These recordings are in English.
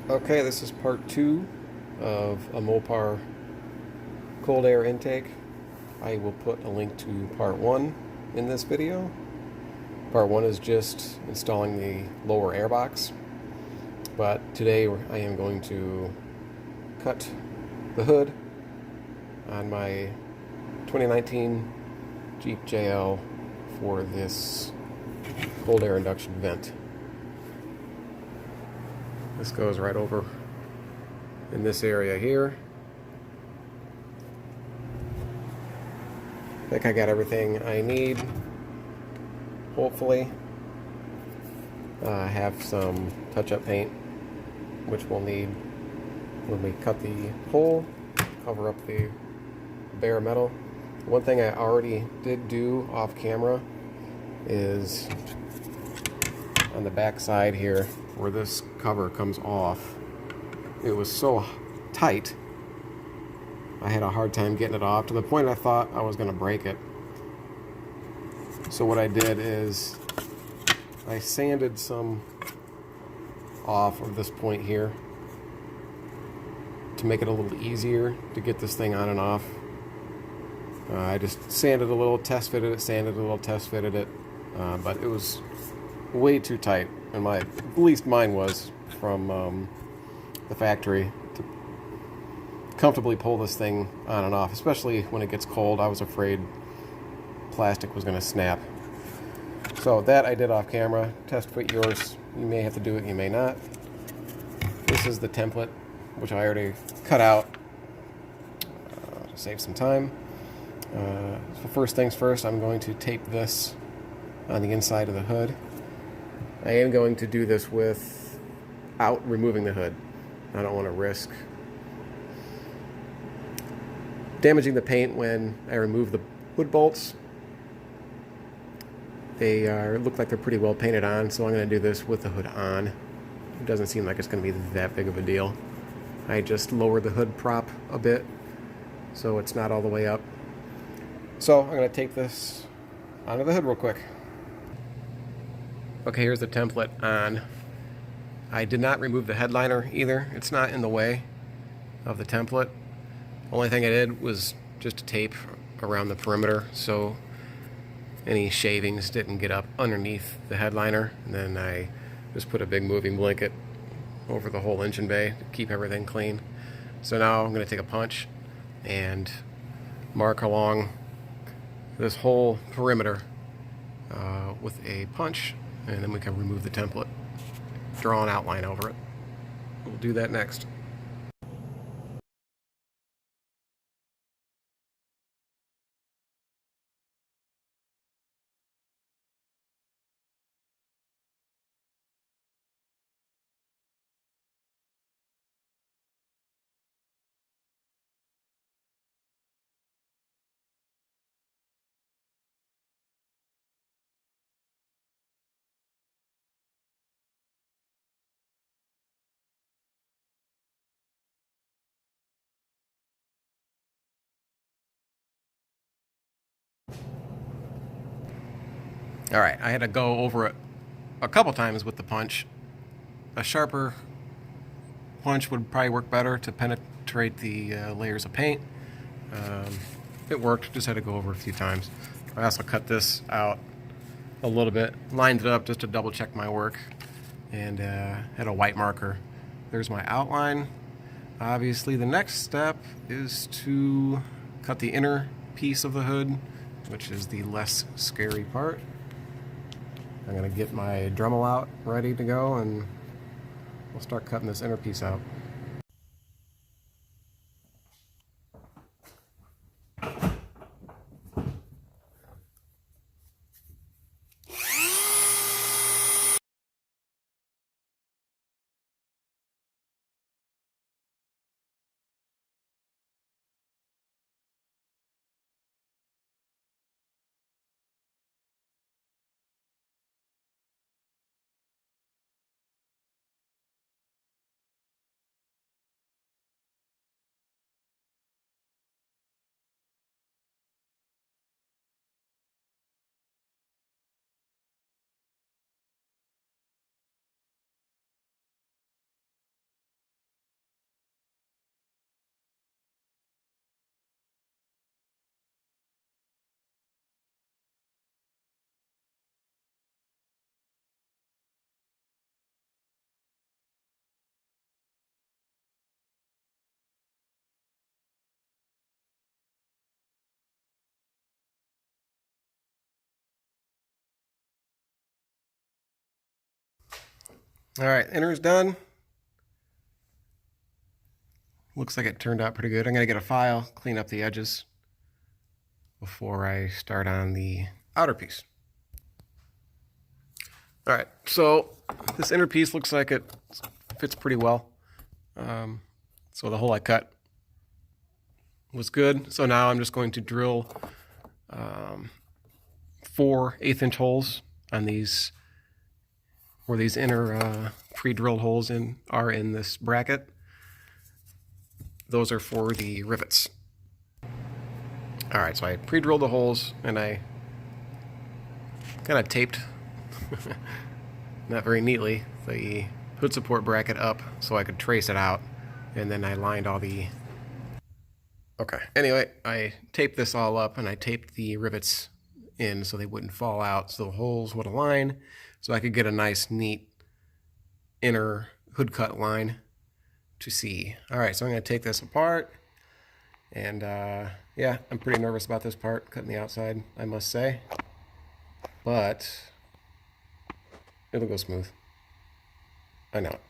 Okay, this is part two of a Mopar cold air intake. I will put a link to part one in this video. Part one is just installing the lower air box, but today I am going to cut the hood on my 2019 Jeep JL for this cold air induction vent. This goes right over in this area here. I think I got everything I need, hopefully. I have some touch-up paint, which we'll need when we cut the hole, cover up the bare metal. One thing I already did do off camera is on the back side here, where this cover comes off. It was so tight, I had a hard time getting it off, to the point I thought I was going to break it. So what I did is I sanded some off of this point here to make it a little easier to get this thing on and off. I just sanded a little, test fitted it, sanded a little, test fitted it, but it was way too tight, and at least mine was, from the factory, to comfortably pull this thing on and off, especially when it gets cold. I was afraid plastic was going to snap. So that I did off camera. Test fit yours. You may have to do it, you may not. This is the template, which I already cut out to save some time. So first things first, I'm going to tape this on the inside of the hood. I am going to do this without removing the hood. I don't want to risk damaging the paint when I remove the hood bolts. They look like they're pretty well painted on, so I'm going to do this with the hood on. It doesn't seem like it's going to be that big of a deal. I just lowered the hood prop a bit so it's not all the way up. So I'm going to take this onto the hood real quick. Okay, here's the template on. I did not remove the headliner either. It's not in the way of the template. Only thing I did was just a tape around the perimeter so any shavings didn't get up underneath the headliner. And then I just put a big moving blanket over the whole engine bay to keep everything clean. So now I'm going to take a punch and mark along this whole perimeter with a punch, and then we can remove the template, draw an outline over it. We'll do that next. Alright, I had to go over it a couple times with the punch. A sharper punch would probably work better to penetrate the layers of paint. It worked, just had to go over it a few times. I also cut this out a little bit, lined it up just to double check my work, and had a white marker. There's my outline. Obviously the next step is to cut the inner piece of the hood, which is the less scary part. I'm going to get my Dremel out ready to go, and we'll start cutting this inner piece out. All right, inner's done. Looks like it turned out pretty good. I'm going to get a file, clean up the edges before I start on the outer piece. All right, so this inner piece looks like it fits pretty well. So the hole I cut was good. So now I'm just going to drill 4 1/8-inch holes on these, where these inner pre-drilled holes are in this bracket. Those are for the rivets. All right, so I pre-drilled the holes and I kind of taped, not very neatly, the hood support bracket up so I could trace it out, and then I lined all the... Okay, anyway, I taped this all up and I taped the rivets in so they wouldn't fall out, so the holes would align, so I could get a nice, neat inner hood cut line to see. All right, so I'm going to take this apart, and yeah, I'm pretty nervous about this part, cutting the outside, I must say, but it'll go smooth. I know it.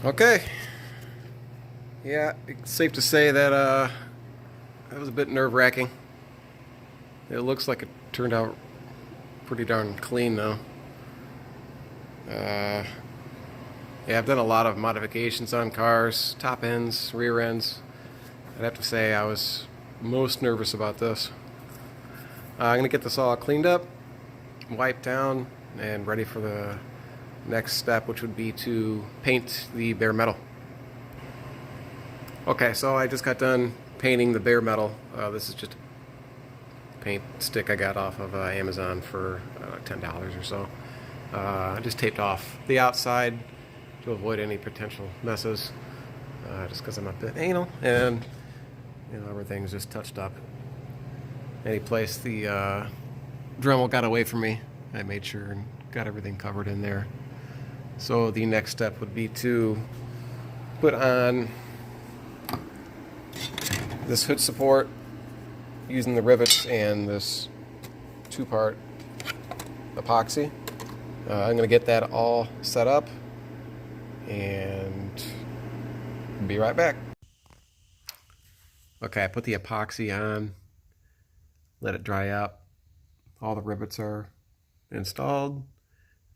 Okay. Yeah, it's safe to say that that was a bit nerve-wracking. It looks like it turned out pretty darn clean though. Yeah, I've done a lot of modifications on cars, top ends, rear ends. I'd have to say I was most nervous about this. I'm gonna get this all cleaned up, wiped down, and ready for the next step, which would be to paint the bare metal. Okay, so I just got done painting the bare metal. This is just a paint stick I got off of Amazon for $10 or so. I just taped off the outside to avoid any potential messes, just because I'm a bit anal, and you know, everything's just touched up. Any place the Dremel got away from me, I made sure and got everything covered in there. So the next step would be to put on this hood support using the rivets and this 2-part epoxy. I'm going to get that all set up and be right back. Okay, I put the epoxy on, let it dry out. All the rivets are installed.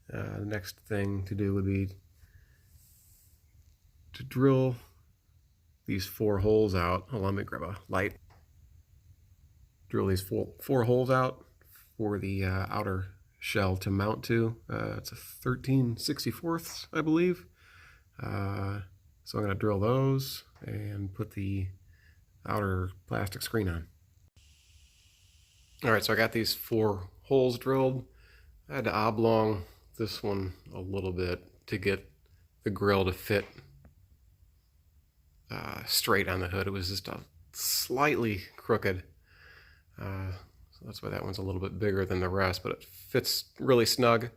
The next thing to do would be to drill these 4 holes out. Hold on, let me grab a light. Drill these four holes out for the outer shell to mount to. It's a 13/64, I believe. So I'm going to drill those and put the outer plastic screen on. All right, so I got these 4 holes drilled. I had to oblong this one a little bit to get the grill to fit straight on the hood. It was just slightly crooked. So that's why that one's a little bit bigger than the rest, but it fits really snug.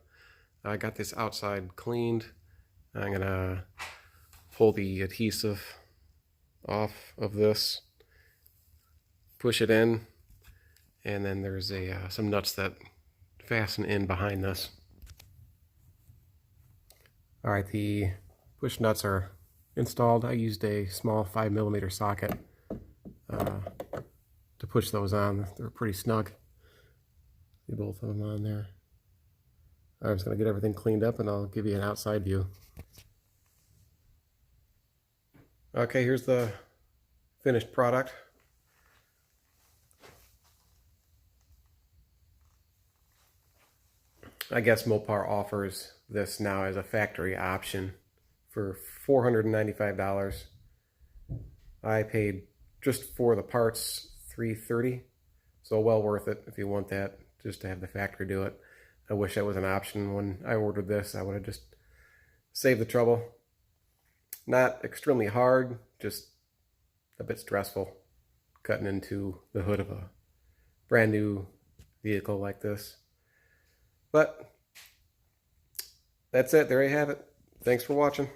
I got this outside cleaned. I'm gonna pull the adhesive off of this, push it in, and then there's some nuts that fasten in behind this. All right, the push nuts are installed. I used a small 5mm socket to push those on. They're pretty snug. See both of them on there. I'm just going to get everything cleaned up and I'll give you an outside view. Okay, here's the finished product. I guess Mopar offers this now as a factory option for $495. I paid just for the parts $330, so well worth it if you want that, just to have the factory do it. I wish that was an option when I ordered this. I would have just saved the trouble. Not extremely hard, just a bit stressful cutting into the hood of a brand new vehicle like this. But that's it. There you have it. Thanks for watching.